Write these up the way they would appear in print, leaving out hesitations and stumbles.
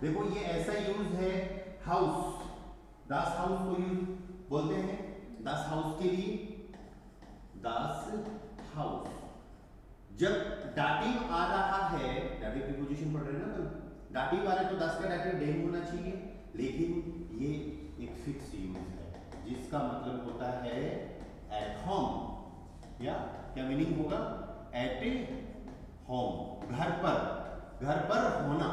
देखो ये ऐसा यूज है हाउस, दास हाउस को यूज बोलते हैं दास हाउस के लिए, दास हाउस। जब दाटिव आ रहा है, दाटिव प्रीपोजिशन पढ़ रहे हैं ना, तो दाटिव आ रहा है तो दास का दाटिव डेम होना चाहिए, लेकिन ये एक फिक्स यूज है जिसका मतलब होता है एट होम, या क्या मीनिंग होगा, एट होम, घर पर होना।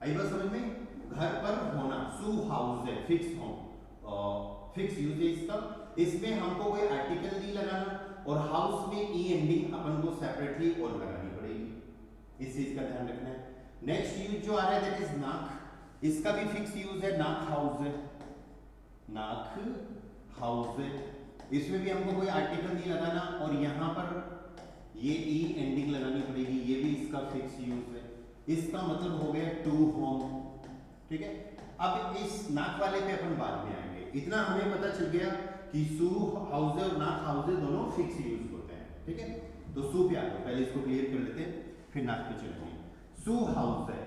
आई बात समझ में, घर पर होना। सू हाउस है, फिक्स होम, फिक्स यूज है इसका। इसमें हमको कोई आर्टिकल नहीं लगाना, और हाउस में ई एंडिंग अपन को सेपरेटली और लगानी पड़ेगी, इस चीज का ध्यान रखना है। नेक्स्ट यूज जो आ रहा है दैट इज नाक, इसका भी फिक्स यूज है, नाक हाउस है, नाक हाउस है। इसमें भी हमको कोई आर्टिकल नहीं लगाना, और यहां पर ये ई एंडिंग लगानी पड़ेगी, ये भी इसका फिक्स यूज है। इसका मतलब हो गया टू होम, ठीक है। अब इस नाक वाले पे अपन बाद में आएंगे, इतना हमें पता चल गया कि सू हाउस और नाक हाउस दोनों फिक्स यूज होते हैं, ठीक है। तो सू पे आ जाओ, पहले इसको क्लियर कर लेते हैं, फिर नाक पे चलेंगे। सू हाउस है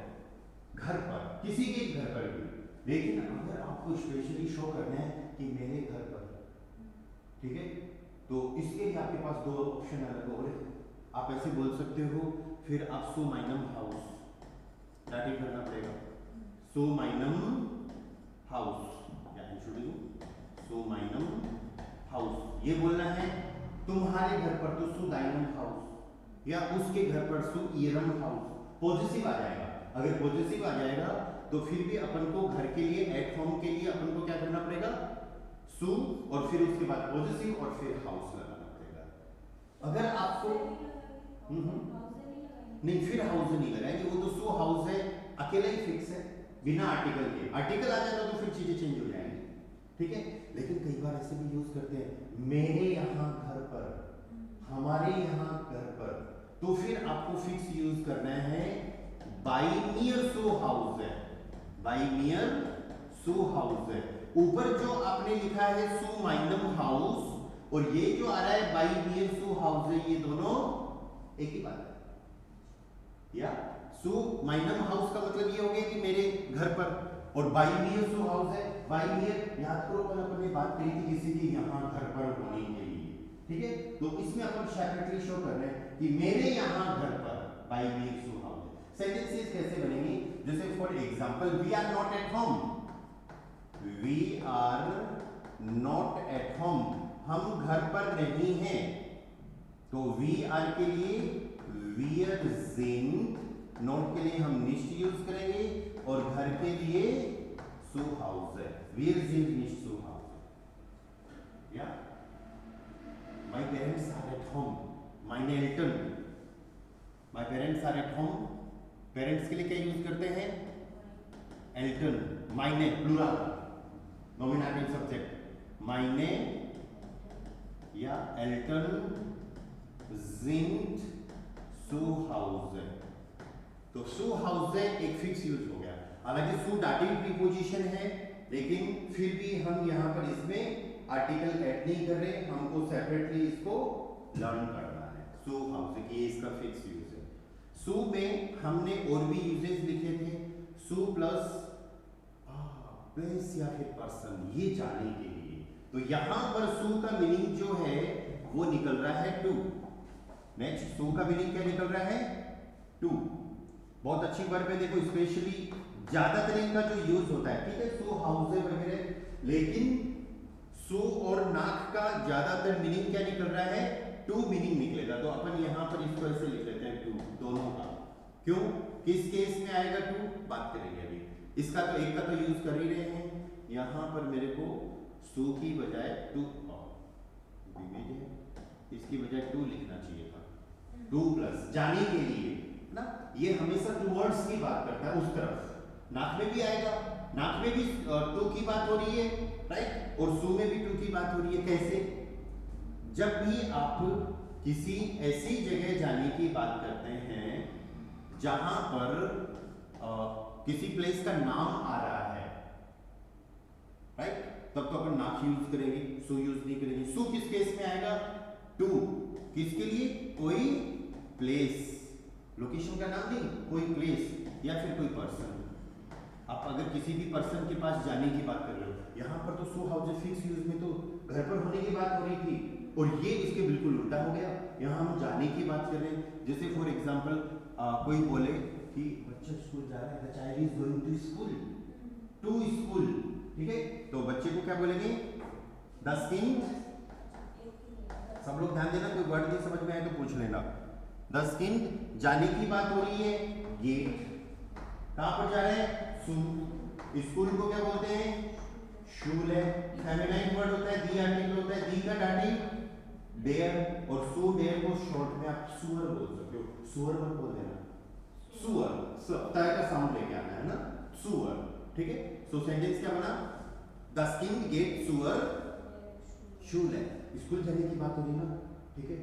घर पर, किसी के घर पर भी, लेकिन अगर आपको स्पेशली शो करना है कि मेरे घर पर, ठीक है, तो इसके लिए आपके पास दो ऑप्शन अलग हो रहे। आप ऐसे बोल सकते हो, फिर आप सो माइनम हाउस स्टार्टिंग करना पड़ेगा, सो माइनम हाउस, या सो माइनम हाउस, ये बोलना है तुम्हारे घर पर तो सु दाइनम हाउस, या उसके घर पर सु इयरम हाउस। पॉजिटिव आ जाएगा, अगर पॉजिटिव आ जाएगा तो फिर भी अपन को घर के लिए, एट होम के लिए अपन को क्या करना पड़ेगा, सु और फिर उसके बाद पॉजिटिव और फिर हाउस लगाना पड़ेगा। अगर आपको नहीं, फिर हाउस नहीं लगाएंगे, वो तो सो हाउस है, अकेला ही फिक्स है बिना आर्टिकल के। आर्टिकल आ जाता तो फिर चीजें चेंज हो जाएंगी, ठीक है। लेकिन कई बार ऐसे भी यूज करते हैं, मेरे यहाँ घर पर, हमारे यहाँ घर पर, तो फिर आपको फिक्स यूज करना है बाई नियर सो हाउस है, बाई नियर सो हाउस है। ऊपर जो आपने लिखा है सो माइनम हाउस, और ये जो आ रहा है बाई नियर सो हाउस है, ये दोनों एक ही बात है। या सो माइनम हाउस का मतलब ये हो गया कि मेरे घर पर, और बाई नियर सो हाउस है, बाई नियर याद करो कल अपन ने बात करी थी किसी की यहाँ घर पर होने के लिए, ठीक है। तो इसमें अपन सेपरेटली शो कर रहे हैं कि मेरे यहाँ घर पर by near so house. Sentences कैसे बनेंगे, जैसे for example we are not at home, we are not at home, हम घर पर नहीं हैं, तो वी आर के लिए वियर जिन, नॉट के लिए हम निश्च यूज करेंगे, और घर के लिए सो हाउस है, वियर जिन निश्च सो हाउस। या my parents are at home, माइने एल्टन, my parents are at home, parents के लिए क्या यूज करते हैं, एल्टन, माइने प्लूरल, नॉमिनेटिव सब्जेक्ट, माइने या एल्टन जिंट सू हाउस है, तो सू हाउस है एक फिक्स यूज हो गया। हालांकि सू डाटिव प्रीपोजिशन है, लेकिन फिर भी हम यहाँ पर इसमें आर्टिकल ऐड नहीं कर रहे, हमको सेपरेटली इसको लर्न करना है। सू हाउस है, ये इसका फिक्स यूज है। सू में हमने और भी यूजेस लिखे थे, सू प्लस प्लेस या फिर पर्सन, ये जाने के लिए, तो यहां पर सू का मीनिंग जो है वो निकल रहा है टू। नेक्स्ट सू का मीनिंग क्या निकल रहा है, टू। बहुत अच्छी वर्ब है, देखो स्पेशली ज्यादातर इनका जो यूज होता है, ठीक है, सू हाउस वगैरह, लेकिन सू और नाक का ज्यादातर मीनिंग क्या निकल रहा है, टू मीनिंग निकलेगा। तो अपन यहां पर इसको ऐसे लिख लेते हैं टू, दोनों का। क्यों, किस केस में आएगा टू, बात करेंगे अभी। इसका तो एक का तो यूज कर ही रहे हैं, यहां पर मेरे को सू की बजाय टू, इसकी बजाय टू लिखना चाहिए था, टू प्लस, जाने के लिए ना, ये हमेशा टूवर्ड्स की बात करता है, उस तरफ। नाक में भी आएगा, नाक में भी टू की बात हो रही है, राइट, और सू में भी टू की बात हो रही है। कैसे, जब भी आप किसी ऐसी जगह जाने की बात करते हैं जहां पर किसी प्लेस का नाम आ रहा है, राइट, तब तो अपन नाक यूज करेंगे, सू यूज नहीं करेंगे। सू किस केस में आएगा, टू, किसके लिए, कोई प्लेस, लोकेशन का नाम नहीं, कोई प्लेस या फिर कोई पर्सन। आप अगर किसी भी पर्सन के पास जाने की बात कर रहे हो, यहाँ पर तो सो हाउस फिक्स यूज में तो घर पर होने की बात हो रही थी, और ये इसके बिल्कुल उल्टा हो गया। यहाँ हम जाने की बात कर रहे हैं। जैसे फॉर एग्जाम्पल कोई बोले कि बच्चा स्कूल जा रहा है, the child is going to school, to school, ठीक है, तो बच्चे को क्या बोलेंगे, द स्किन। सब लोग ध्यान देना, कोई वर्ड नहीं समझ में आए तो पूछ लेना। द स्किन, जाने की बात हो रही है, गेट, कहां पर जा रहे हैं, सू। स्कूल को क्या बोलते हैं, शूल है, फेमिनाइन वर्ड होता है, दी आर्टिकल होता है, दी का डाटी डेयर, और सू डेयर को शॉर्ट में आप सुअर बोल सकते हो, सुअर मत बोल देना, सुअर तरह का साउंड लेके आना है ना, सुअर, ठीक है। सो सेंटेंस क्या बना, द स्किन गेट सुअर शूल है, स्कूल जाने की बात हो रही ना, ठीक है।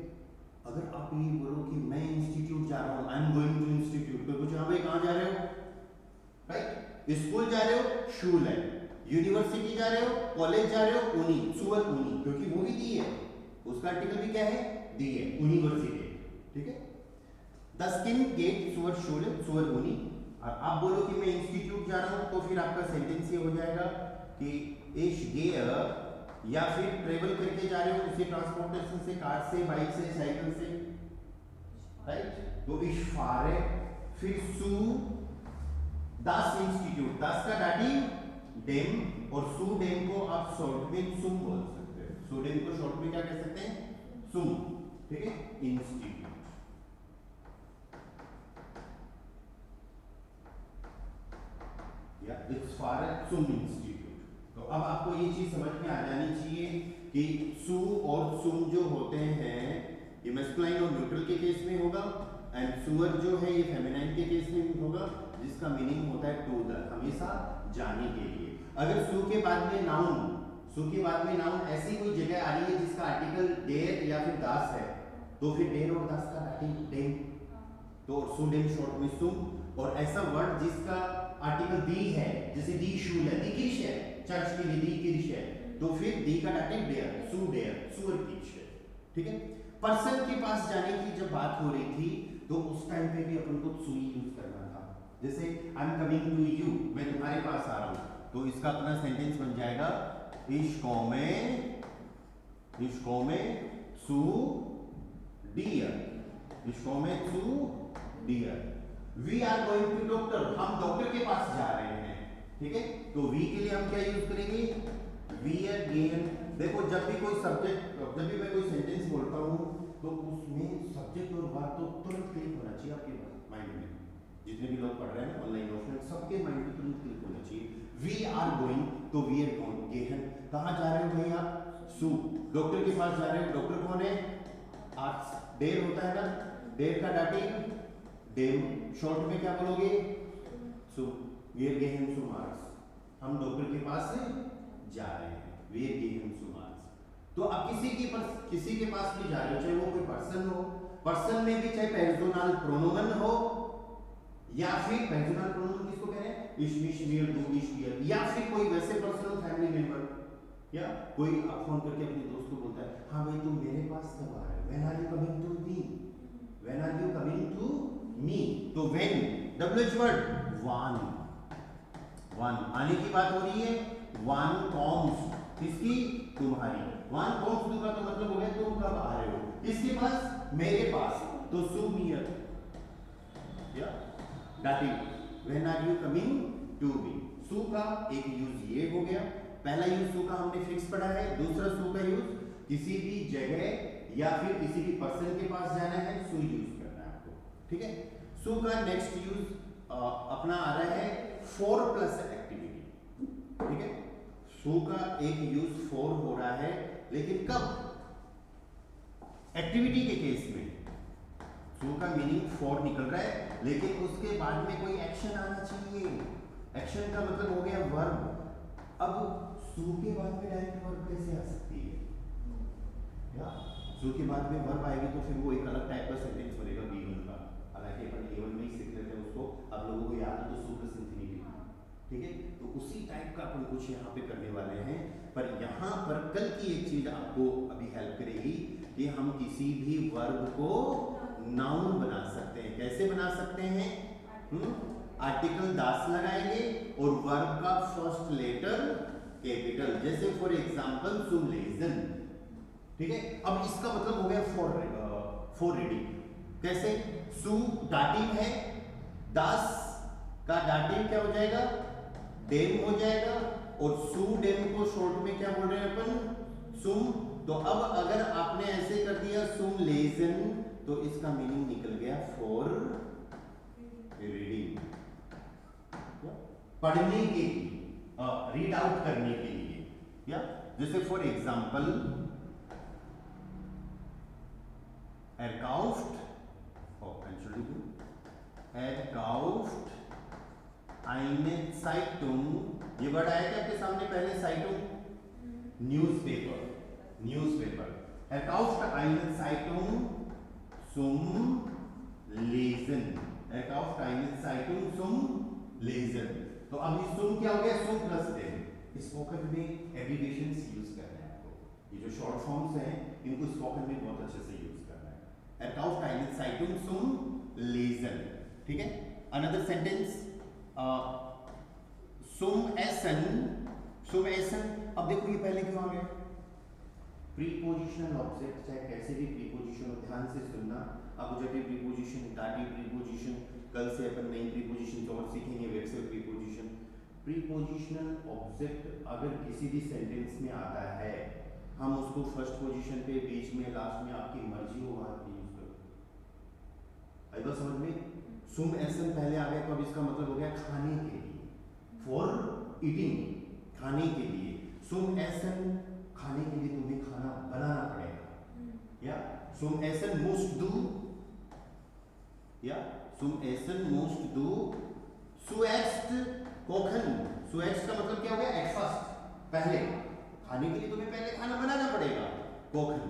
अगर आप ये बोलो कि मैं इंस्टीट्यूट जा रहा हूँ, I am going to institute, तो कुछ भाई कहाँ जा रहे हो, राइट, स्कूल जा रहे हो, शूल है, यूनिवर्सिटी जा रहे हो, कॉलेज जा रहे हो, ऊनी, सुअर ऊनी, क्योंकि वो भी दी है, उसका आर्टिकल भी क्या है, दी है, यूनिवर्सिटी, ठीक है। द स्किन गेट सुअर शूल, सुअर ऊनी। और आप बोलो कि मैं इंस्टीट्यूट जा रहा हूँ, तो फिर आपका सेंटेंस ये हो जाएगा कि इश गेयर, या फिर ट्रेवल करके जा रहे हो किसी ट्रांसपोर्टेशन से, कार से, बाइक से, साइकिल से, राइट, तो इश फारे, फिर सू दास इंस्टीट्यूट, दास का डाटी डेम, और सू डेम को आप शॉर्ट में सुम बोल सकते हैं, सू डेम को शॉर्ट में क्या कह सकते हैं, सुम, ठीक है, इंस्टीट्यूट, या इट्स फार सुम इंस्टीट्यूट। तो अब आपको ये चीज समझ में आ जानी चाहिए कि सू और सुम जो होते हैं ये मैस्कुलाइन और न्यूट्रल के केस में होगा, एंड सुअर जो है ये फेमिनाइन के केस में होगा, जिसका मीनिंग होता है टू द, हमेशा जाने के लिए। अगर सू के बाद में नाउन, सू के बाद में नाउन ऐसी कोई जगह आ रही है जिसका आर्टिकल डेर या फिर दास है, तो फिर डेर और दास का आर्टिकल डेम, तो सू डेम शॉर्ट में सुम। और ऐसा वर्ड जिसका आर्टिकल दी है, जैसे दी शूल है, दी किरिश है, चर्च के लिए दी किरिश है, तो फिर दी का आर्टिकल डेयर, सू डेयर, सुअर किरिश है, ठीक है। पर्सन के पास जाने की जब बात हो रही थी तो उस टाइम पे भी अपन को सुई यूज करना था। जैसे I am coming to you, मैं तुम्हारे पास आ रहा हूं, तो इसका अपना सेंटेंस बन जाएगा इश्को में सू डियर, इश्को में सू डियर। We are going to doctor, हम डॉक्टर के पास जा रहे हैं, ठीक है। तो वी के लिए हम क्या यूज करेंगे, वी अगेन। देखो जब भी कोई सब्जेक्ट, जब भी मैं कोई सेंटेंस बोलता हूँ तो उसमें सब्जेक्ट और वर्ब तो तुरंत क्लिक होना चाहिए आपके माइंड में। जितने भी लोग पढ़ रहे हैं ऑनलाइन ऑफलाइन, सबके माइंड में तुरंत क्लिक होना चाहिए। वी आर गोइंग, तो वी आर गोइंग, कहाँ जा रहे हो भाई आप, सू, डॉक्टर के पास जा रहे हो, डॉक्टर कौन है, आर्ट्स, डेर होता है ना, डेर का डाटिंग डेम, शॉर्ट में क्या बोलोगे, सू, वी आर गोइंग टू मार्स, हम डॉक्टर के पास जा रहे हैं, वी आर गोइंग टू मार्स। तो आप किसी के पास भी जा रहे हो, चाहे वो कोई पर्सन हो, पर्सन में भी चाहे पर्सनल प्रोनोमन हो, या फिर पर्सनल प्रोनोमन किसको कह रहे हैं, इश, मिश, मियर, डू, इश, डियर, या फिर कोई वैसे पर्सनल फैमिली मेंबर, या कोई आप फोन करके अपने दोस्त को बोलता है, हाँ भाई तुम मेरे पास कब आ रहे हो, when are you coming to me, when are you coming to me. तो व्हेन, डब्ल्यूएच वर्ड, वन आने की बात हो रही है, वन कॉम्स, किसकी, तुम्हारी, वन कॉम्स टू का तो मतलब हो गया तुम कब आ रहे हो, किसके पास, मेरे पास, तो सू नियर, या डाटिंग, when are you coming to me. सू का एक यूज ये हो गया, पहला यूज सू का हमने फिक्स पढ़ा है, दूसरा सू का यूज किसी भी जगह या फिर किसी भी पर्सन के पास जाना है, सू यूज करना है आपको, ठीक है। सू का नेक्स्ट यूज अपना आ रहा है फॉर प्लस एक्टिविटी, ठीक है। सू का एक यूज फॉर हो रहा है, लेकिन कब, एक्टिविटी के केस में सू का मीनिंग फॉर निकल रहा है, लेकिन उसके बाद में कोई एक्शन आना चाहिए, एक्शन का मतलब हो गया वर्ब। अब सू के बाद में डायरेक्ट वर्ब कैसे आ सकती है, या सू के बाद में वर्ब आएगी तो फिर वो एक अलग टाइप का सेंटेंस बनेगा B1 का, हालांकि अपन A1 में ही सीख लेते हैं उसको, आप लोगों को याद है तो सू प्लस इंफिनिटी, ठीक है। तो उसी टाइप का अपन कुछ यहाँ पे करने वाले हैं, पर यहाँ पर कल की एक चीज आपको अभी हेल्प करेगी कि हम किसी भी वर्ब को नाउन बना सकते हैं। कैसे बना सकते हैं, आर्टिकल दास लगाएंगे और वर्ब का फर्स्ट लेटर कैपिटल, जैसे फॉर एग्जांपल सुम लेजन, ठीक है। अब इसका मतलब हो गया फॉर रीडिंग। कैसे? सु डाटिव है, दास का डाटिव क्या हो जाएगा? डेम हो जाएगा, और सु डेम को शॉर्ट में क्या बोल रहे हैं अपन? सुम। तो अब अगर आपने ऐसे कर दिया सुम लेजन, तो इसका मीनिंग निकल गया फॉर रीडिंग, पढ़ने के लिए, रीड आउट करने के लिए, या जैसे for example erkauft, Entschuldigung, erkauft eine Zeitung, ये वर्ड आया क्या आपके सामने पहले? Zeitung newspaper, newspaper. erkauft eine Zeitung zum lesen, erkauft eine Zeitung zum lesen। तो अब ये सुम क्या हो गया? सुम प्लस डेम। स्पोकन में एब्रिविएशंस यूज करना है आपको, ये जो शॉर्ट फॉर्म्स हैं इनको स्पोकन में बहुत अच्छे से यूज करना है। erkauft eine Zeitung zum lesen, ठीक है। अनदर सेंटेंस सुम एसन, सुम एसन। अब देखो ये पहले क्यों आ गया? प्रीपोजिशनल ऑब्जेक्ट, चाहे कैसे भी प्रीपोजिशन हो, ध्यान से सुनना। अपोजिटिव प्रीपोजिशन, डाटिव प्रीपोजिशन, कल से अपन नई प्रीपोजिशन और सीखेंगे, वेक्सल प्रीपोजिशन। प्रीपोजिशनल ऑब्जेक्ट अगर किसी भी सेंटेंस में आता है, हम उसको फर्स्ट पोजीशन पे, बीच में, लास्ट में, आपकी मर्जी हो वहां पे यूज करो। आई बात समझ में? सुम एसन पहले आ गया, तो अब इसका मतलब हो गया खाने के लिए, फॉर ईटिंग, खाने के लिए। सुम एसन, खाने के लिए तुम्हें खाना बनाना पड़ेगा, या सुम एसन मुस्ट दू, या सुम एसन मुस्ट दू सुएस्ट कोखन। सुएस्ट का मतलब क्या हो गया? एट फर्स्ट, पहले, खाने के लिए तुम्हें पहले खाना बनाना पड़ेगा, कोखन।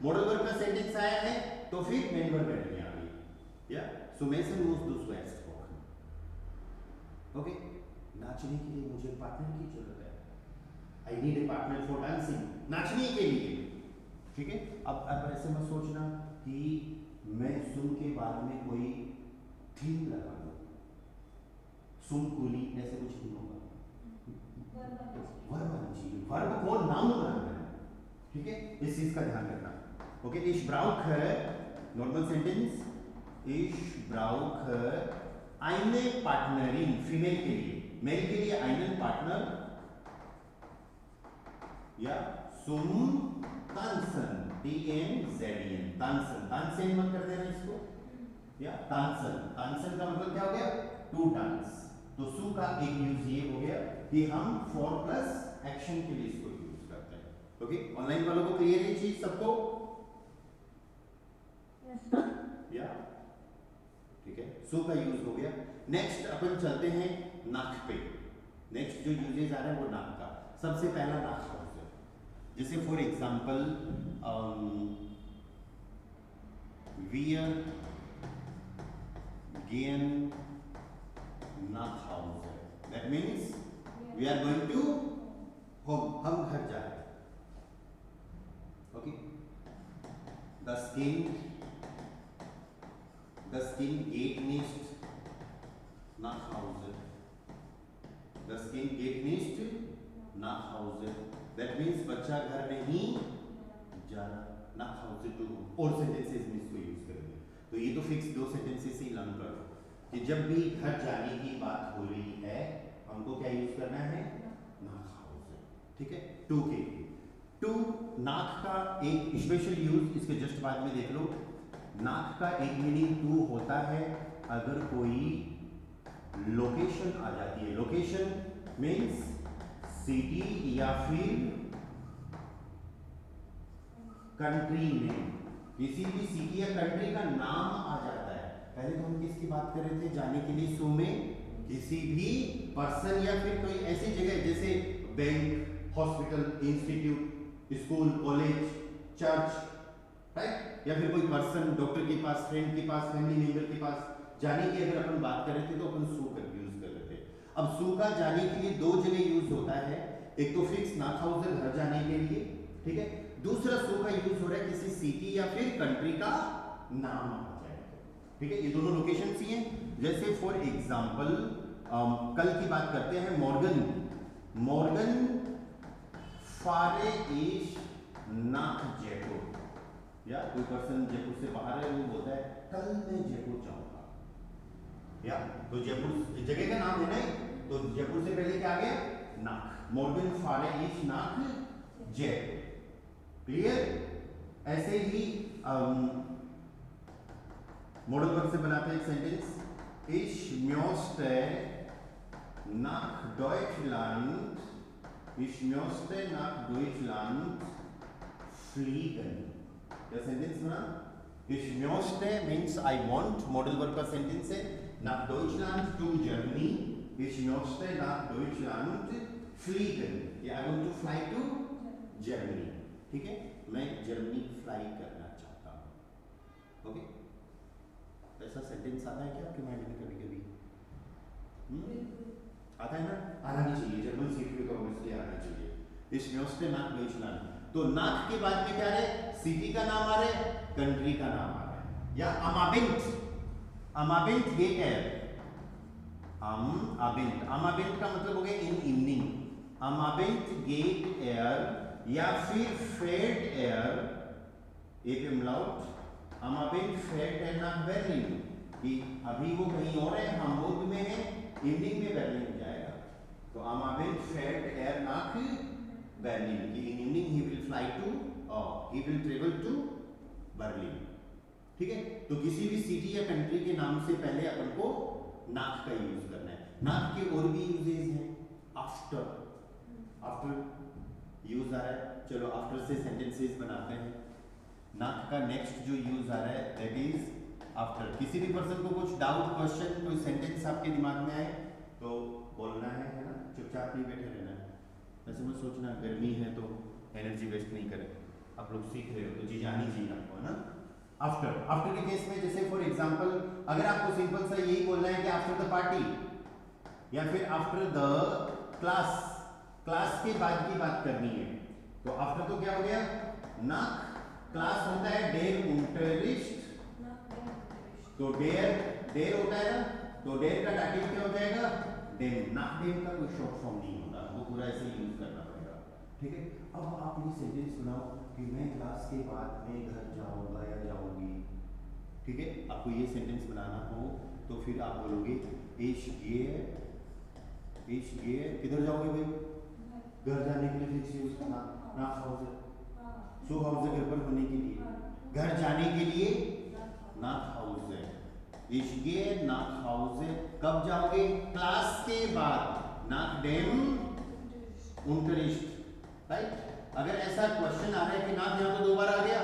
मॉडल वर्ब का सेंटेंस आया है तो फिर मेन वर्ब बैठने आ गई, या सुम एसन मुस्ट दू सुएस्ट कोखन। ओके, नाचने के लिए मुझे पार्टनर की जरूरत है, I need a partner for dancing, नाचने के लिए, ठीक है। अब ऐसे मत सोचना कि मैं सुम के बाद में कोई थीम लगा दूं, सुम कुली, ऐसे कुछ नहीं होगा। वर्ब आनी चाहिए, वर्ब को नाउन बनाना है, ठीक है। इस चीज का ध्यान रखना। Okay, ich brauche, normal sentence, ich brauche eine Partnerin, female के लिए, मेल के लिए einen पार्टनर, या zum tanzen, T-N-Z-E-N, tanzen, tanzen मत कर देना इसको, या tanzen, tanzen का मतलब क्या हो गया? To dance. तो सु का एक यूज ये हो गया कि हम फॉर प्लस एक्शन के लिए इसको यूज करते हैं। ओके, ऑनलाइन वालों को क्लियर है चीज सबको? या ठीक है, सु का यूज हो गया। नेक्स्ट अपन चलते हैं नाक पे। नेक्स्ट जो यूजेज आ रहा है वो नाक का। सबसे पहला नाक का, जैसे for example wir gehen nach Hause, that means we are going to home, हम घर जा रहे हैं। Okay, das Kind geht nicht nach Hause, das Kind geht nicht nach Hause, that means बच्चा घर नहीं जा रहा, nach Hause to home। और सेंटेंसेस में इसको यूज करेंगे। तो ये तो फिक्स दो सेंटेंसेस ही लर्न करो कि जब भी घर जाने की बात हो रही है हमको क्या यूज करना है? nach Hause, ठीक है। टू के लिए, टू नाक का एक स्पेशल यूज, इसके जस्ट बाद में देख लो। नाक का एक मीनिंग टू होता है अगर कोई लोकेशन आ जाती है। लोकेशन मीन्स सिटी या फिर कंट्री में, किसी भी सिटी या कंट्री का नाम आ जाता है। पहले तो हम किसकी बात कर रहे थे जाने के लिए? सो में किसी भी पर्सन या फिर कोई ऐसी जगह जैसे bank, hospital, institute, school, college, church, right, या फिर कोई पर्सन, डॉक्टर के पास, फ्रेंड के पास, फैमिली मेंबर के पास जाने की अगर अपन बात कर रहे थे तो अपन सो का यूज कर रहे थे। अब सो का जाने के लिए दो जगह यूज होता है, एक तो फिक्स nach Hause घर जाने के लिए, ठीक है। दूसरा सो का यूज हो रहा है किसी सिटी या फिर कंट्री का नाम आ जाएगा, ठीक है। ये दोनों लोकेशन ही हैं। जैसे फॉर एग्जाम्पल कल की बात करते हैं, मॉर्गन फारे ईश नाक जयपुर, या कोई पर्सन जयपुर से बाहर है, वो बोलता है कल मैं जयपुर जाऊंगा, या तो जयपुर जगह का नाम है ना, तो जयपुर से पहले क्या आ गया, नाक। मॉर्गन फारे ईश नाक जयपुर, क्लियर। ऐसे ही मॉडल वर्ब से बनाते हैं एक sentence, Ich möchte nach Deutschland, ich möchte nach Deutschland fliegen। क्या सेंटेंस बना, Ich möchte means I want, model verb का सेंटेंस है, nach Deutschland to Germany, ich möchte nach Deutschland fliegen, I want to fly to Germany, ठीक है, मैं Germany fly करना चाहता हूँ। ओके, ऐसा सेंटेंस आता है क्या आपके माइंड में कभी कभी? आता है ना, आना नहीं चाहिए, जर्मन सीख रहे तो ऑब्वियसली आना चाहिए। इस म्योस्टे नाक deutschland, तो नाक के बाद में क्या है, सिटी का नाम आ रहा है, कंट्री का नाम आ रहा है, या अमाबिंट गेट एयर, अमाबिंट का मतलब हो गया इन इवनिंग, अमाबिंट गेट एयर, या फिर फेड एयर, एक इमलाउट अमाबिंट फेड एयर नाक बर्लिन, कि अभी वो कहीं और है, हाम्बुर्ग में है, इवनिंग में बर्लिन जाएगा, तो अमाबिंट फेड एयर नाक बर्लिन, कि in evening he will fly to, he will travel to Berlin, ठीक है। तो किसी भी सिटी या कंट्री के नाम से पहले अपन को नाक का यूज करना है। नाक के और भी यूजेस हैं, आफ्टर यूज आ रहा है, चलो आफ्टर से सेंटेंसेस बनाते हैं। नाक का नेक्स्ट जो यूज आ रहा है दैट इज आफ्टर। किसी भी पर्सन को कुछ डाउट, क्वेश्चन, कोई सेंटेंस आपके दिमाग में आए तो बोलना है ना, चुपचाप नहीं बैठे रहना है, ऐसे मत सोचना गर्मी है तो एनर्जी वेस्ट नहीं करें, आप लोग सीख रहे हो तो चीज आनी चाहिए आपको, है ना। आफ्टर के केस में जैसे फॉर एग्जांपल अगर आपको सिंपल सा यही बोलना है कि आफ्टर द पार्टी, या फिर आफ्टर द क्लास के बाद की बात करनी है, तो आफ्टर तो क्या हो गया, नाक, क्लास होता है डेर unterricht, तो डेर होता है ना, तो डेर का डाटिव क्या हो जाएगा, डेम, नाक डेम का कोई शॉर्ट फॉर्म नहीं होता, वो पूरा ऐसे यूज करना पड़ेगा, ठीक है। अब आप ये सेंटेंस बनाओ कि मैं क्लास के बाद में घर जाऊंगा या जाऊंगी, ठीक है। आपको ये सेंटेंस बनाना हो तो फिर आप बोलोगे ich gehe, किधर जाओगे भाई, घर जाने के लिए फिक्स यूज करना, nach Hause, zu Hause घर पर होने के लिए, घर जाने के लिए nach Hause, ich gehe nach Hause, कब जाओगे, क्लास के बाद, nach dem Unterricht, राइट। अगर ऐसा क्वेश्चन आ रहा है कि नाक यहाँ तो 2 बार आ गया,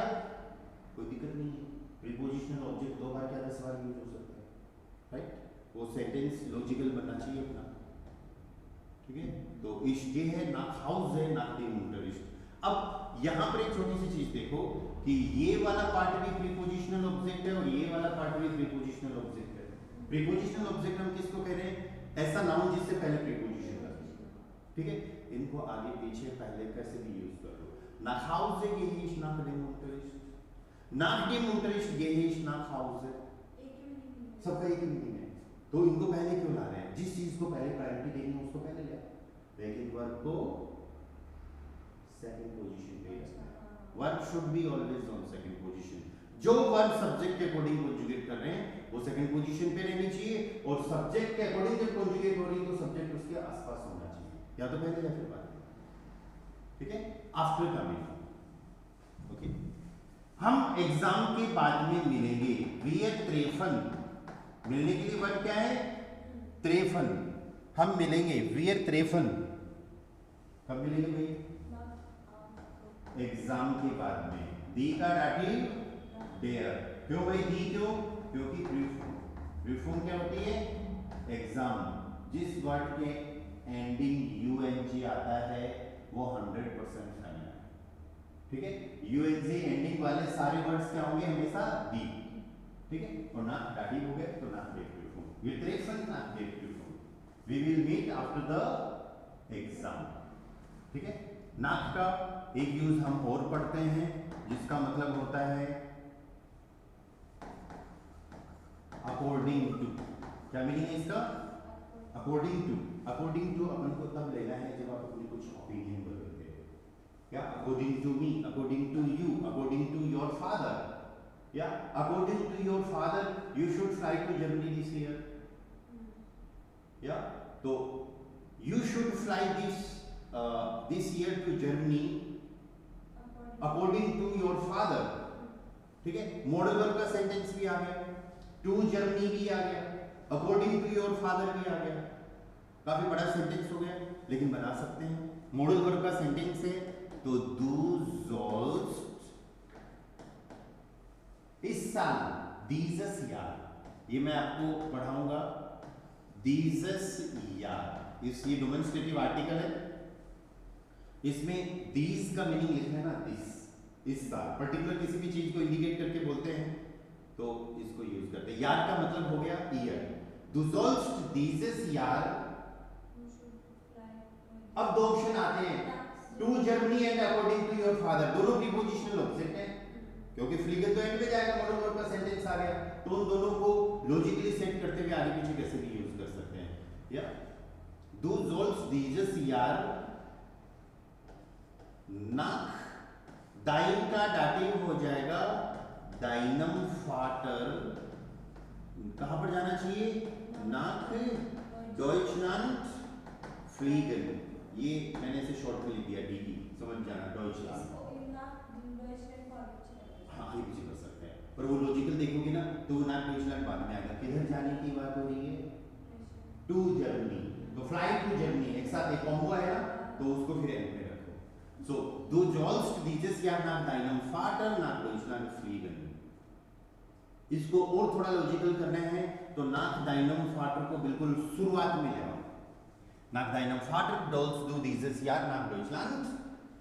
कोई दिक्कत नहीं है, प्रीपोजिशनल ऑब्जेक्ट 2 बार क्या 10 बार यूज हो सकता है, राइट। वो सेंटेंस लॉजिकल बनना चाहिए अपना, ठीक है। तो ich gehe nach Hause nach dem Unterricht। अब यहाँ पर एक छोटी सी चीज देखो कि ये वाला पार्ट भी प्रीपोजिशनल ऑब्जेक्ट है और ये वाला पार्ट भी प्रीपोजिशनल ऑब्जेक्ट है। प्रीपोजिशनल ऑब्जेक्ट हम किसको कह रहे हैं, ऐसा नाउन जिससे पहले प्रीपोजिशन लगती है, ठीक है। इनको आगे पीछे पहले कैसे भी यूज कर लो, nach Hause gehe ich nach dem Unterricht, nach dem Unterricht gehe ich nach Hause, सबका एक ही मीनिंग है, तो इनको पहले क्यों ला रहे हैं, जिस चीज को पहले प्रायोरिटी देनी है उसको पहले ले, लेकिन वर्ब को सेकंड पोजीशन पे रखना है। Verb should be always on second position, जो वर्ब सब्जेक्ट के अकॉर्डिंग कॉन्जुगेट कर रहे हैं वो सेकंड पोजीशन पे रहनी चाहिए, और सब्जेक्ट के अकॉर्डिंग जब कॉन्जुगेट हो रही है तो सब्जेक्ट उसके आसपास होना चाहिए, या तो पहले या फिर बाद में, ठीक है। आफ्टर का मीनिंग, ओके। हम एग्जाम के बाद में मिलेंगे, wir treffen, मिलने के लिए वर्ब क्या है, treffen, हम मिलेंगे, wir treffen, कब मिलेंगे भाई, एग्जाम के बाद में, दी का डाटिव डेयर, क्यों भाई दी क्यों, क्योंकि प्रीफॉर्म क्या होती है, एग्जाम, जिस वर्ड के एंडिंग ung आता है वो 100% फाइनल है, ठीक है। ung एंडिंग वाले सारे वर्ड्स क्या होंगे, हमेशा दी, ठीक है। और ना डाटिव हो गए तो ना डेट प्रीफॉर्म, wir treffen nach dem Prüfung, we will meet after the exam, ठीक है। नाक का एक यूज हम और पढ़ते हैं जिसका मतलब होता है अकॉर्डिंग टू, क्या मीनिंग है इसका? According to. अकॉर्डिंग टू अपन को तब लेना है जब आप अपनी कुछ ओपिनियन बदलते हो। क्या? According to me, according to you, according to your father, या according to your father you should fly to Germany this year. या तो you should fly this year to Germany according to your father. ठीक है, model verb का sentence भी आ गया, to Germany भी आ गया, अकॉर्डिंग टू योर फादर भी आ गया। काफी बड़ा सेंटेंस हो गया, लेकिन बना सकते हैं। मॉडल वर्ब का सेंटेंस है तो दू सोल्स्ट इस साल दीजस यार, ये मैं आपको पढ़ाऊंगा। दीजस यार ये डेमोंस्ट्रेटिव आर्टिकल है, इसमें दीज का मीनिंग लिखना है ना, दिस, इस साल। पर्टिकुलर किसी भी चीज को इंडिकेट करके बोलते हैं तो इसको यूज करते हैं। यार का मतलब हो गया ईयर। दू सोल्स्ट दीजस यार। अब दो ऑप्शन आते हैं, to Germany and according to your father. दोनों प्रीपोजिशनल ऑब्जेक्ट हैं, क्योंकि फ्रीगन तो एंड पे जाएगा, मॉडल वर्ब का सेंटेंस आ गया, तो उन दोनों को लॉजिकली सेट करते हुए आगे पीछे कैसे भी यूज कर सकते हैं। या दू सोल्स्ट दीजस यार नाक, दाइन का डाटिव हो जाएगा दाइनम फाटर। कहां पर जाना चाहिए? नाक डॉइचलैंड फ्लीगन। ये मैंने इसे शॉर्ट में लिख दिया डीई, समझ जाना, डॉइचलैंड। हाँ ये पीछे कर सकते हैं, पर वो लॉजिकल देखोगे ना तो नाक डॉइचलैंड बाद में आएगा। किधर जाने की बात हो रही है? टू जर्मनी, तो फ्लाई टू जर्मनी एक साथ एक कॉम्बो है ना, तो उसको फिर एंड में रखो। सो दो सोल्स्ट दीजस यार नाक दाइनम फाटर नाक डॉइचलैंड फ्लीगन। इसको और थोड़ा लॉजिकल करना है तो नाक दाइनम फाटर को बिल्कुल शुरुआत में ले आओ। नाक दाइनम फाटर डॉल्स दू दीजस यार नाक डॉइचलैंड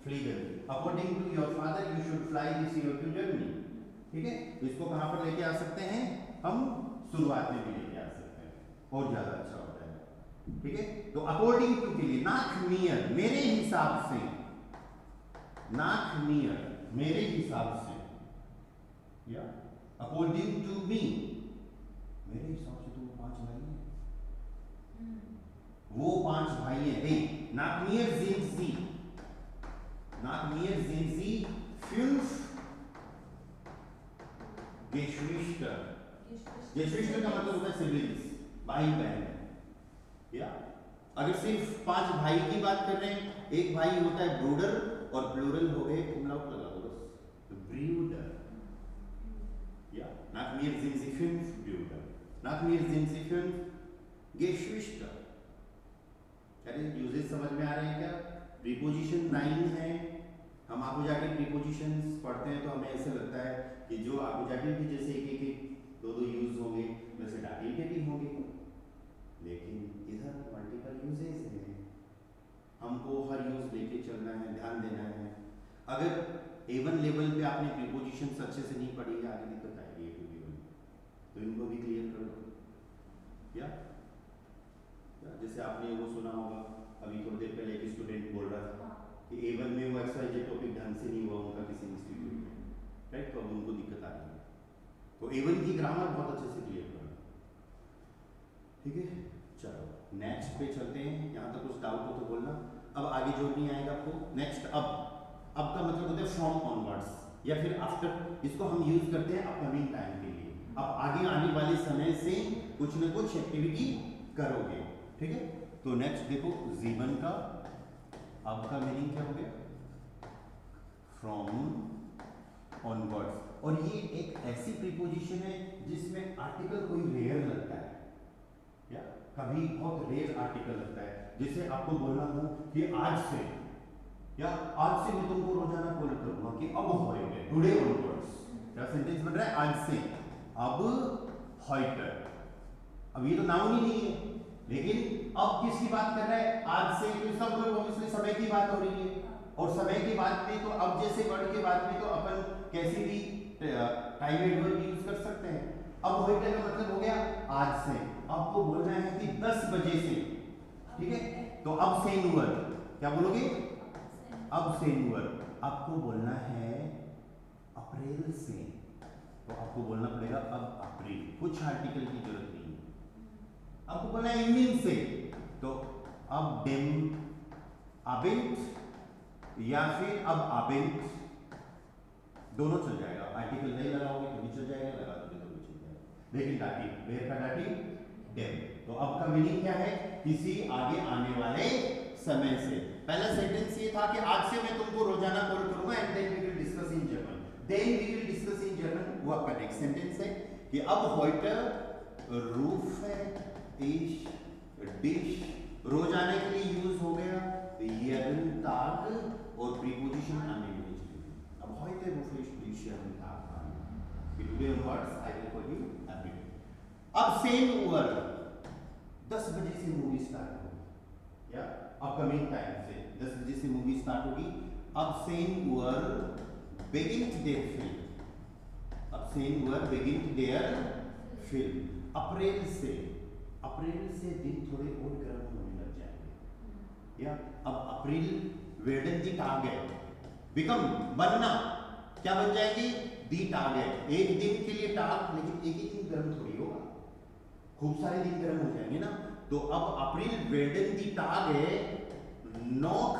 फ्लीगन according to your father you should fly this year to Germany. ठीक है, तो इसको कहां पर लेके आ सकते हैं हम? शुरुआत में भी लेके आ सकते हैं, और ज्यादा अच्छा होता है। ठीक है, तो अकॉर्डिंग टू के लिए नाक नियर, मेरे हिसाब से, नाक नियर मेरे हिसाब से, या अकॉर्डिंग टू मी मेरे हिसाब से। तो वो 5 भाई हैं, वो 5 भाई हैं। हे नाक नियर ज़िंजी, नाक नियर ज़िंजी 5 Geschwister। Geschwister का मतलब होता है सिबलिंग्स, भाई बहन। या अगर सिर्फ 5 भाई की बात कर रहे हैं, एक भाई होता है ब्रूडर और प्लूरल हो गए, umlaut लगा दो बस, ब्रूडर। या nach mir sind sie 5 Brüder, nach mir sind sie 5 Geschwister। अरे यूजेस समझ में आ रहे हैं क्या? प्रीपोजिशन 9 है। हम आकुजाटिव प्रीपोजिशंस पढ़ते हैं तो हमें ऐसा लगता है कि जो आकुजाटिव के जैसे एक एक दो यूज होंगे, वैसे डाटिव के भी होंगे, लेकिन इधर मल्टीपल यूजेस हैं। हमको हर यूज लेके चलना है, ध्यान देना है। अगर A1 लेवल पे आपने प्रीपोजिशंस अच्छे से नहीं पढ़ी है, आगे दिक्कत आएगी A2 लेवल, तो इनको भी क्लियर कर लो। या जैसे आपने वो सुना होगा, अभी थोड़ी देर पहले एक स्टूडेंट बोल रहा था कि A1 में वो XYZ टॉपिक ढंग से नहीं हुआ उनका किसी इंस्टीट्यूट में, राइट, तो अब उनको दिक्कत आ रही है। तो A1 की ग्रामर बहुत अच्छे से क्लियर करना। ठीक है, चलो नेक्स्ट पे चलते हैं। यहाँ तक कुछ डाउट हो तो बोलना। अब आगे जो नहीं आएगा आपको, नेक्स्ट अब का मतलब होता है फ्रॉम ऑनवर्ड्स या फिर आफ्टर। इसको हम यूज करते हैं अपकमिंग टाइम के लिए। अब आगे आने वाले समय से कुछ न कुछ एक्टिविटी करोगे। ठीक है, तो नेक्स्ट देखो जीवन का अब का मीनिंग क्या हो गया? From onwards. और ये एक ऐसी प्रीपोजिशन है जिसमें आर्टिकल कोई रेयर लगता है, या कभी बहुत रेयर आर्टिकल लगता है। जैसे आपको बोलना हो कि आज से, या आज से मैं तुमको रोजाना कॉल करूंगा कि अब होएगा, टुडे ऑनवर्ड्स। क्या सेंटेंस बन रहा है? आज से, अब heute। अब ये तो नाउन ही नहीं है, लेकिन अब किसकी बात कर रहा है? आज से, तो इसका मतलब ऑब्वियसली समय की बात हो रही है। और समय की बात में तो अब जैसे वर्ड के बाद में तो अपन कैसे भी टाइम एडवर्ब यूज कर सकते हैं। अब heute का मतलब हो गया आज से। आपको बोलना है कि 10 बजे से। ठीक है, तो अब से नूअर क्या बोलोगे? अब से नूअर। आपको बोलना है अप्रैल से, तो आपको बोलना पड़ेगा अब अप्रैल। कुछ आर्टिकल की जरूरत नहीं है। आपको बोला इवनिंग से, तो अब डेम अबिंट या फिर अब अबिंट, दोनों चल जाएगा। आर्टिकल नहीं लगाओगे तो भी चल जाएगा, लगा दोगे तो भी चल जाएगा। लेकिन डाटी, वेयर का डाटी डेम। तो अब का मीनिंग क्या है? किसी आगे आने वाले समय से। पहला सेंटेंस ये था कि आज से मैं तुमको रोजाना कॉल करूंगा and then we will discuss in German. Then we will discuss in German, वो आपका नेक्स्ट सेंटेंस है कि अब heute rufe ich dich, रोजाना के लिए यूज हो गया jeden Tag और प्रीपोजिशन आने में। अब heute rufe ich dich jeden Tag an, today onwards I will call you every day। अब सेम वर्ड 10 बजे से मूवी स्टार्ट होगी, या अपकमिंग टाइम से 10 बजे से मूवी स्टार्ट होगी। अब same word beginnt der Film, अब same word beginnt der Film। अप्रैल से दिन थोड़े और गर्म होने लग जाएंगे, या अब अप्रैल वेडन दी टागे बिकम बनना, क्या बन जाएगी? दी टागे, एक दिन के लिए टाग, लेकिन एक ही दिन गर्म थोड़ी होगा, खूब सारे दिन गर्म हो जाएंगे ना। तो अब अप्रैल वेडन दी टागे, नोक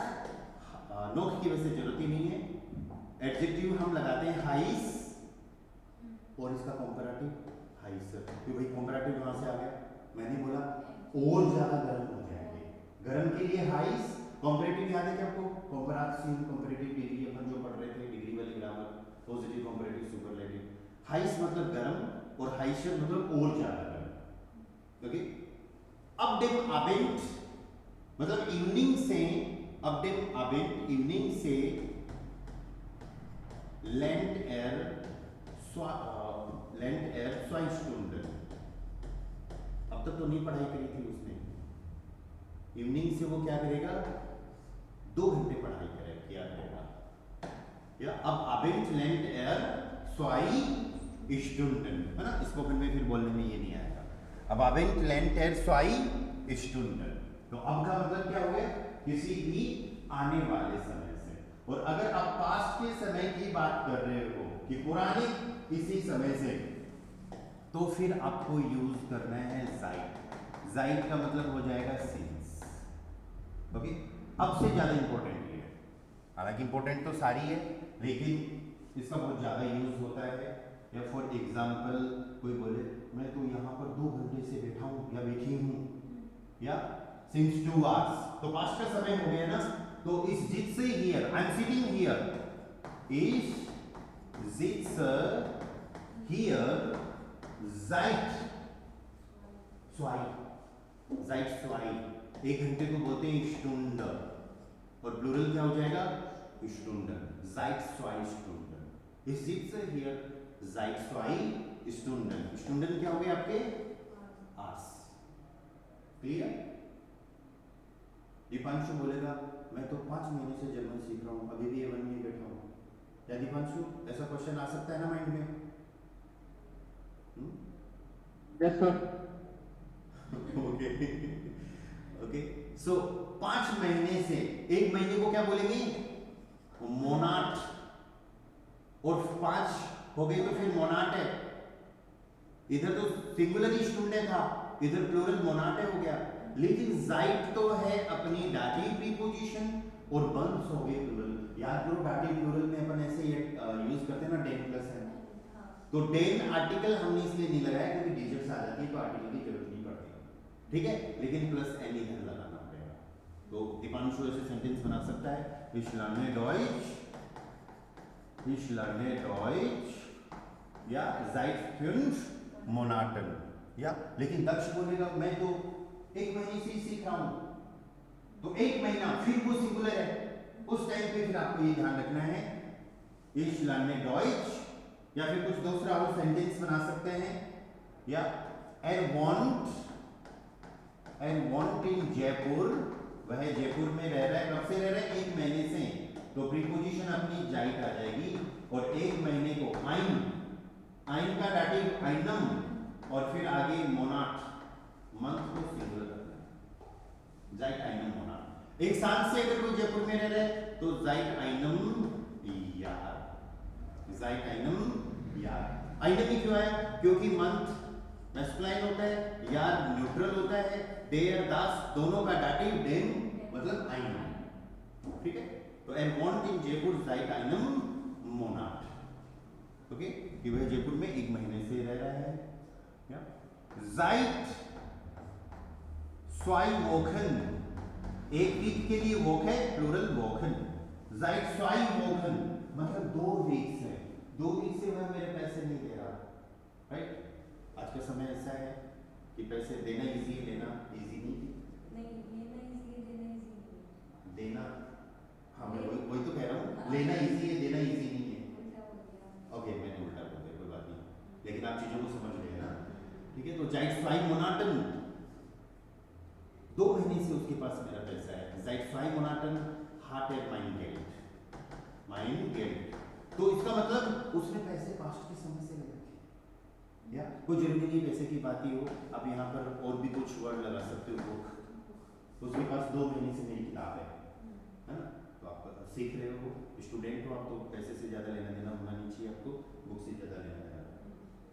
की वजह से जरूरत ही नहीं है, एडजेक्टिव हम लगाते हैं हाइस और इसका कंपैरेटिव हाइसर, क्योंकि भाई कंपैरेटिव कहां से आ गया? मैंने बोला और ज्यादा गर्म हो जाएंगे, गर्म के लिए हाइस, कंपैरेटिव याद है क्या आपको? कंपैरेटिव, कंपैरेटिव डिग्री अपन जो पढ़ रहे थे, डिग्री वाली ग्रामर, पॉजिटिव कंपैरेटिव सुपरलेटिव। हाइस मतलब गर्म और हाइसर मतलब और ज्यादा गर्म, ओके। अब डेम अबेंट मतलब इवनिंग से, अब डेम अबेंट इवनिंग से लैंड एयर 2 Stunden, अब तक तो नहीं पढ़ाई करी थी उसने, इवनिंग से वो क्या करेगा? 2 घंटे पढ़ाई किया करेगा, या अब अबेंट लैंड एयर 2 Stunden, है ना, स्पोकन में फिर बोलने में ये नहीं आएगा। अब अबेंट लैंड एयर 2 Stunden, तो अब का मतलब क्या हो गया? किसी भी आने वाले समय से। और अगर आप पास्ट के समय की बात कर रहे हो कि पुराने किसी समय से, तो फिर आपको यूज करना है जाइट। जाइट का मतलब हो जाएगा सिंस, ओके। अब से ज्यादा इंपॉर्टेंट है, हालांकि इंपॉर्टेंट तो सारी है लेकिन इसका बहुत ज्यादा यूज होता है। या फॉर एग्जांपल कोई बोले मैं तो यहाँ पर 2 घंटे से बैठा हूँ या बैठी हूँ, या सिंस 2 hours, तो पास्ट का समय हो गया ना। तो इस जित से here, I am sitting here, इस sitzt hier seit 2, एक घंटे को बोलते हैं Stunde, और प्लूरल क्या हो जाएगा? Stunden, seit 2 Stunden। Ich sitze hier seit 2 Stunden, Stunden क्या हो गए आपके? hours, clear? दीपांशु बोलेगा मैं तो 5 महीने से जर्मन सीख रहा हूँ, अभी भी A1 में बैठा हूँ। क्या दीपांशु, ऐसा क्वेश्चन आ सकता है ना माइंड में? Yes sir. ओके ओके, सो 5 महीने से, 1 महीने को क्या बोलेंगे? मोनाट, और 5 हो गए तो फिर मोनाट है। इधर तो सिंगुलर ही स्टूडेंट था, इधर प्लूरल मोनाटे हो गया। लेकिन जाइट तो है अपनी डाटिव प्रीपोजिशन और बंस हो गए प्लूरल। याद करो डाटिव प्लूरल में अपन ऐसे यूज करते हैं ना, डेन प्लस है, तो डेन आर्टिकल हमने इसलिए नहीं लगाया क्योंकि डिजिट्स आ जाती है तो आर्टिकल की जरूरत नहीं पड़ती, ठीक है। लेकिन प्लस एन इधर लगाना पड़ेगा। तो दीपांशु ऐसे सेंटेंस बना सकता है, ich lerne Deutsch या seit 5 Monaten, या लेकिन दक्ष बोलेगा मैं तो 1 महीने से ही सीख रहा हूं, तो 1 महीना फिर वो सिंगुलर है, उस टाइम पे फिर आपको ये ध्यान रखना है ich lerne Deutsch, या फिर कुछ दूसरा और सेंटेंस बना सकते हैं, या er wohnt in जयपुर, वह जयपुर में रह रहा है। कब से रह रहा है? 1 महीने से, तो प्रीपोजिशन अपनी जाइट आ जाएगी, और 1 महीने को आइन का डाटिव आइनम, और फिर आगे मोनाट, मंथ को सिंगुलर करना है, जाइट आइनम मोनाट। 1 साल से अगर कोई जयपुर में रह रहा है तो जाइट आइनम यार, आइनम ही क्यों है? क्योंकि मंथ मैस्कुलाइन होता है या न्यूट्रल होता है, देयर दास दोनों का दाटिव डेम मतलब आइनम, ठीक है। तो एम वॉन्ट इन जयपुर जाइट आइनम मोनाट, ओके, कि वह जयपुर में 1 महीने से रह रहा है। या जाइट स्वाई वोखन, 1 वीक के लिए वोक है, प्लूरल वोखन। जाइट स्वाई वोखन मतलब 2 वीक से, 2 वीक से वह मेरे पैसे नहीं दे रहा, राइट। आज का समय ऐसा है कि पैसे देना इजी है, लेना इजी नहीं, लेना इजी है, देना इजी नहीं। देना, हाँ मैं वही तो कह रहा हूँ, लेना इजी है, देना इजी नहीं है। ओके, मैंने उल्टा बोल दिया, कोई बात नहीं, लेकिन आप चीजों को समझ गए ना, ठीक है। तो जाइट स्वाई मोनाटन, 2 महीने से उसके पास मेरा पैसा है। जाइट स्वाई मोनाटन हार्ट एंड माइंड गेल्ट, माइंड गेल्ट, तो इसका मतलब उसने पैसे पास्ट के समय से ले रखे, या कोई जरूरी नहीं पैसे की बात ही हो, आप यहाँ पर और भी कुछ वर्ड लगा सकते हो, बुक, उसके पास 2 महीने से मेरी किताब है ना, तो आप सीख रहे हो, स्टूडेंट हो आप, तो पैसे से ज़्यादा लेना देना होना नहीं चाहिए आपको, बुक से ज़्यादा लेना देना,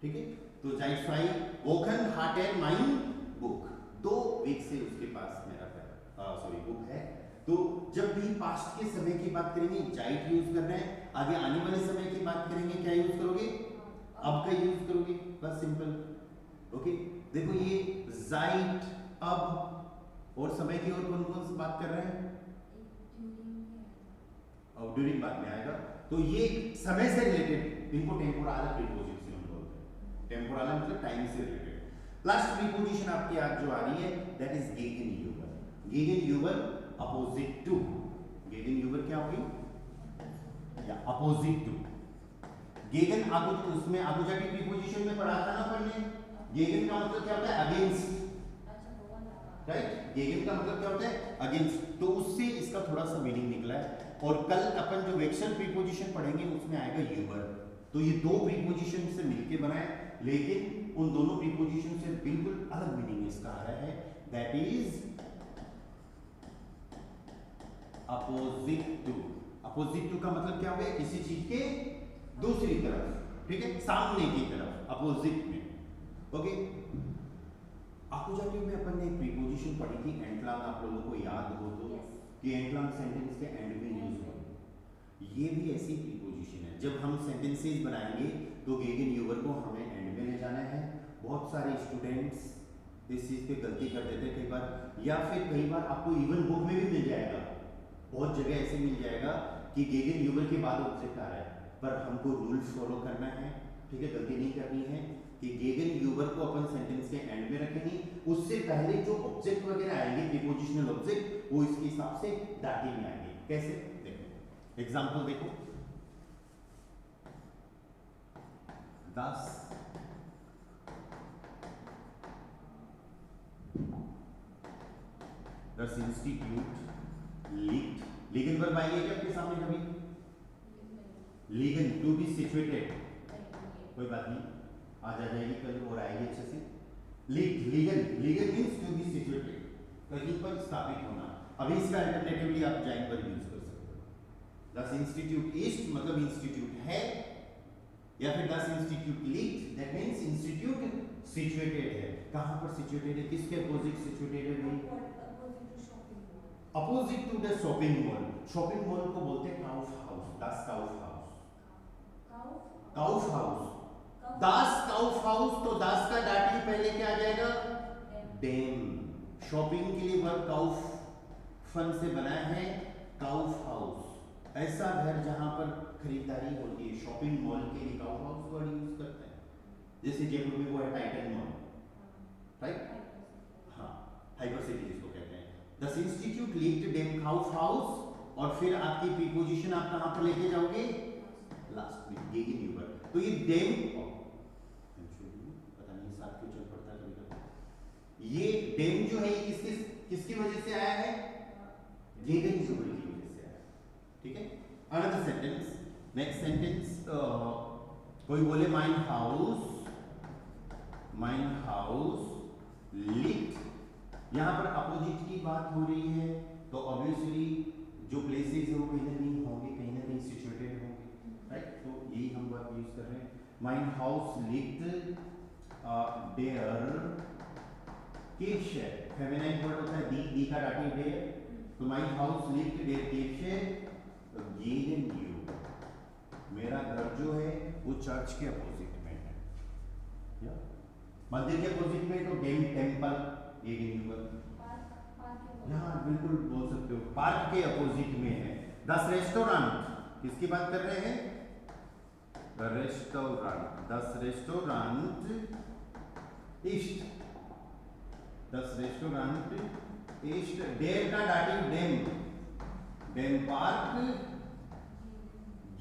ठीक है। तो जाइट स्वाई वोखन heart and mind book, 2 week से उसके पास मेरा बुक है। तो जब भी पास्ट के समय की बात करेंगे जाइट यूज करना है, आगे आने वाले समय की बात करेंगे क्या यूज करोगे, अब का यूज करोगे, बस सिंपल, ओके। देखो ये जाइट, अब और समय की और कौन कौन सी बात कर रहे हैं, और ड्यूरिंग बाद में आएगा। तो ये समय से रिलेटेड, इनको टेम्पोरल प्रीपोजिशन बोलते हैं, टेम्पोरल मतलब टाइम से रिलेटेड। लास्ट प्रीपोजिशन आपकी आज जो आ रही है दैट इज गेगन यूबर, गेगन यूबर अपोजिट टू, गेगन यूबर क्या होगी, या अपोजिट टू, गेगन आपको उसमें अपोजिटिव प्रीपोजिशन में पढ़ा था ना पढ़ने, गेगन का मतलब क्या होता है, अगेंस्ट, राइट, गेगन का मतलब क्या होता है, अगेंस्ट, तो उससे इसका थोड़ा सा मीनिंग निकला है। और कल अपन जो वेक्शन प्रीपोजिशन पढ़ेंगे उसमें आएगा यूबर, तो ये 2 प्रीपोजिशन से मिलके बना है, लेकिन उन दोनों प्रीपोजिशन से बिल्कुल अलग मीनिंग इसका आ रहा है, that is opposite to. Opposite to का मतलब क्या हो गया, किसी चीज के दूसरी तरफ, ठीक है, सामने की तरफ, अपोजिट में, ओके। अपोजिटिव में अपन ने एक प्रीपोजिशन पढ़ी थी एंटलॉग, आप लोगों को याद हो तो, कि एंटलॉग सेंटेंस के एंड में यूज होगा, ये भी ऐसी प्रीपोजिशन है। जब हम सेंटेंसेस बनाएंगे तो गेगन यूबर को हमें एंड में ले जाना है। बहुत सारे स्टूडेंट्स इस चीज पे गलती कर देते हैं कई बार, या फिर कई बार आपको इवन बुक में भी मिल जाएगा, बहुत जगह ऐसे मिल जाएगा कि गेगन यूबर के बाद ऑब्जेक्ट आ रहा है, पर हमको रूल फॉलो करना है, ठीक है, गलती नहीं करनी है कि गेगन यूबर को अपन सेंटेंस के एंड में रखेंगे, उससे पहले जो ऑब्जेक्ट वगैरह आएंगे प्रीपोजिशनल ऑब्जेक्ट वो इसके हिसाब से दाटी में आएंगे। कैसे, देखो एग्जांपल देखो, 10 दस institute lead, ligand verb I है क्या आपके सामने कभी, लीगन टू बी सिचुएटेड, कोई बात नहीं, आज आ जाएगी कल और आएगी अच्छे से। लीगन, लीगन मींस टू बी सिचुएटेड, कहीं पर स्थापित होना। अभी इसका अल्टरनेटिवली आप जाइन पर यूज कर सकते हो। 10 इंस्टीट्यूट ईस्ट मतलब इंस्टीट्यूट है, या फिर 10 institute lead that means institute situated है। कहां पर सिचुएटेड है, किसके अपोजिट सिचुएटेड है भाई, opposite to the shopping mall. Shopping mall को बोलते हैं काउफ हाउस, दास काउफ हाउस, काउफ हाउस, दास काउफ हाउस, तो दास का डाटी पहले क्या आ जाएगा, डेम। शॉपिंग के लिए वर्ब काउफ फन से बना है, काउफ हाउस, ऐसा घर जहां पर खरीदारी होती है। शॉपिंग मॉल के लिए काउफ हाउस वर्ड यूज करते हैं, जैसे जयपुर में वो है टाइटन मॉल, राइट, हाँ, हाइपर सिटी जिसको कहते हैं। दस इंस्टीट्यूट लीड डेम काउफ हाउस, और फिर आपकी प्रीपोजिशन आप कहां पर लेके जाओगे, लास्ट में गेगन यूबर। तो ये डेम, पता नहीं साथ क्यों चल पड़ता है कभी, ये डेम जो है ये किसकी वजह से आया है, गेगन यूबर की वजह से आया, ठीक है। अनदर सेंटेंस, नेक्स्ट सेंटेंस, कोई बोले माइन हाउस लिट, यहां पर अपोजिट की बात हो रही है, तो ऑब्वियसली जो प्लेसेस है वो कहीं ना कहीं होंगे, कहीं ना कहीं सिचुएटेड होंगे, राइट। तो यही हम वर्ब यूज कर रहे हैं, माइन हाउस लिट देयर केशे, फेमिनाइन वर्ड होता है दी का डाटिव देयर, तो माय हाउस लिव्ड देयर केशे गेगन यू, मेरा घर जो है वो चर्च के अपोजिट में है, या मंदिर के अपोजिट में तो टेम्पल गेगन यू, यहाँ बिल्कुल बोल सकते हो पार्क के अपोजिट में है। दस रेस्टोरेंट किसकी बात कर रहे हैं, रेस्टोरेंट, दस रेस्टोरेंट ईस्ट, दस रेस्टोरेंट ईस्ट, डेम का डाटिव डेम, डेम पार्क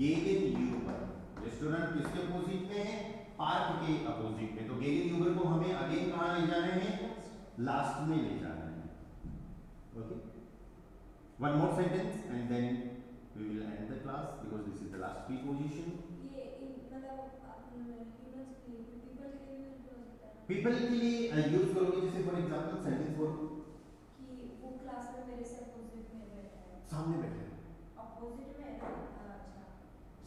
गेगन यूबर, रेस्टोरेंट किसके अपोजिट में है, पार्क के अपोजिट में, तो गेगन यूबर को हमें अगेन कहां ले जाने हैं, लास्ट में ले जाना है। Okay, one more sentence and then we will end the class because this is the last preposition. ये मतलब पीपल के लिए यूज करोगे, जैसे फॉर एग्जांपल सेंटेंस बोलो कि वो क्लास में मेरे से अपोजिट में बैठा है, सामने बैठे हैं, अपोजिट में है ना, अच्छा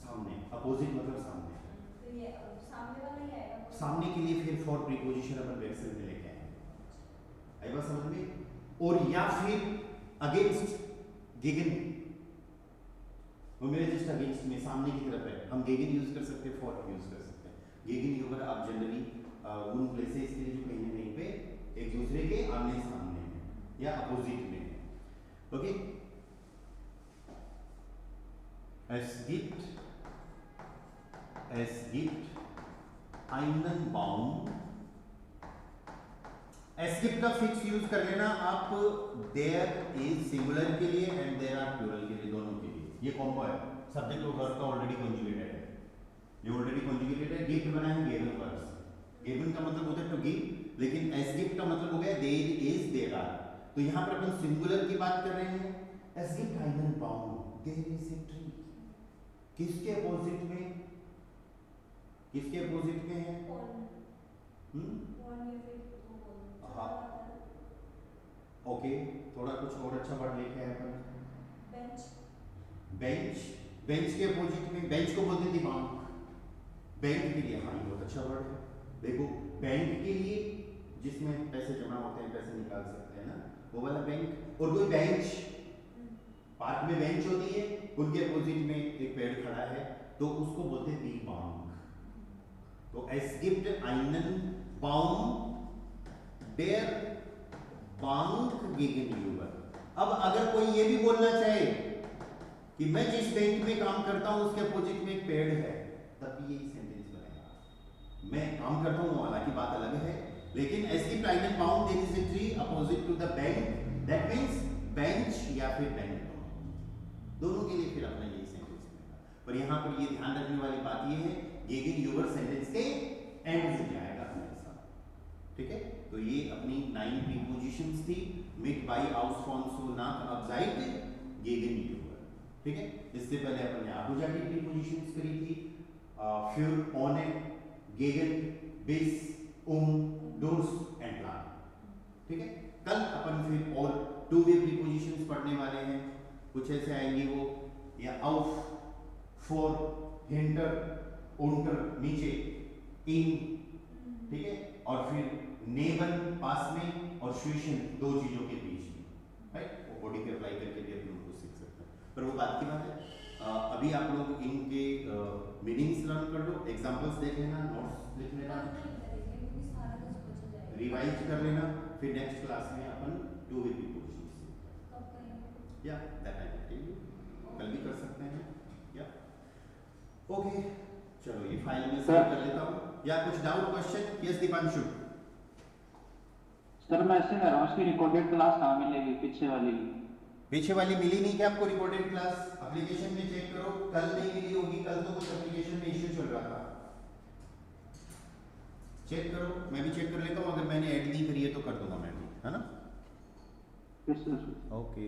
सामने, अपोजिट मतलब सामने, तो ये सामने वाला ही आएगा, सामने के लिए फिर फॉर प्रीपोजिशन अपन वेक्सल में लेके आए, आई बात समझ में, और या फिर अगेंस्ट गेगन, वो मेरे जस्ट अगेंस्ट में सामने की तरफ है, हम गेगन यूज कर सकते हैं, फॉर यूज कर सकते हैं, गेगन यूबर आप जनरली उन प्लेसेस के लिए जो कहीं ना कहीं पे एक दूसरे के आमने सामने में या अपोजिट में है। Okay, es gibt einen Baum, es gibt का फिक्स यूज कर लेना आप, देयर इज सिंगुलर के लिए एंड देयर आर प्लूरल के लिए, दोनों के लिए, ये कॉम्बो है, सब्जेक्ट और वर्ब का ऑलरेडी कॉन्जुगेटेड है, ये ऑलरेडी कॉन्जुगेटेड है, गिफ्ट बना है गिवन वर्ब्स, गिवन का मतलब होता है टू गिव, लेकिन एस गिफ्ट का मतलब हो गया देयर इज देयर आर, तो यहां पर अपन सिंगुलर की बात कर रहे हैं, एस गिफ्ट einen Baum, there is a tree, किसके अपोजिट में, किसके अपोजिट में है, ओके, थोड़ा कुछ और अच्छा वर्ड लेके आए अपन, बेंच, बेंच, बेंच के अपोजिट में, बेंच को बोलते हैं दिमाग, बैंक के लिए, हाँ ये बहुत अच्छा वर्ड है, देखो बैंक के लिए जिसमें पैसे जमा होते हैं, पैसे निकाल सकते हैं ना, वो वाला बैंक, और कोई बेंच, पार्क में बेंच होती है, उनके अपोजिट में एक पेड़ खड़ा है, तो उसको बोलते हैं दी बांग, तो es gibt einen Baum, der Bank gegenüber। अब अगर कोई ये भी बोलना चाहे कि मैं जिस बैंक में काम करता हूं उसके अपोजिट में एक पेड़ है, तब भी यही सेंटेंस बनेगा, मैं काम करता हूं हालांकि बात अलग है, लेकिन es gibt einen Baum, there is a tree opposite to the bank, that means bench या फिर बैंक, दोनों के लिए फिर अपना यही सेंटेंस बनेगा, पर यहाँ पर ये ध्यान रखने वाली बात ये है, गेगन यूबर सेंटेंस के एंड में जाएगा हमेशा, ठीक है, तो ये अपनी 9 प्रीपोजिशंस थी, मिट बाय आउसफॉन्सो नाक अबजाइट गेगन यूबर, ठीक है, इससे पहले अपन ने आबुजाटी प्रीपोजिशंस करी थी, फ्यूर ऑन गेगन बिस डोर्स एंड प्लान, ठीक है, कल अपन फिर और 2 वे प्रीपोजिशंस पढ़ने वाले हैं, कुछ ऐसे आएंगे वो, या आउफ, फॉर, हिंटर, उंटर नीचे, इन, ठीक है, और फिर नेबन पास में, और स्विशन दो चीजों के बीच में, राइट, वो बॉडी पे अप्लाई करके भी अपन उनको सीख सकते हैं, पर वो बात की बात है, अभी आप लोग इनके मीनिंग्स लर्न कर लो, एग्जांपल्स देख लेना, नोट्स लिख लेना, रिवाइज कर लेना, फिर नेक्स्ट क्लास में अपन 2 वे प्रीपोजिशंस या that I will tell you, कल भी कर सकते हैं, या ओके, चलो ये फाइल में सेव कर लेता हूँ, या कुछ doubt question, yes Deepanshu. Sir मैं ऐसे कह रहा हूँ, इसकी रिकॉर्डेड क्लास कहाँ मिलेगी, पीछे वाली मिली नहीं क्या आपको रिकॉर्डेड क्लास, एप्लीकेशन में चेक करो, कल नहीं मिली होगी, कल तो कुछ एप्लीकेशन में इश्यू चल रहा था, चेक करो, मैं भी चेक कर लेता हूँ, अगर मैंने ऐड नहीं करी है तो कर दूंगा मैं भी, है ना, यस सर, ओके।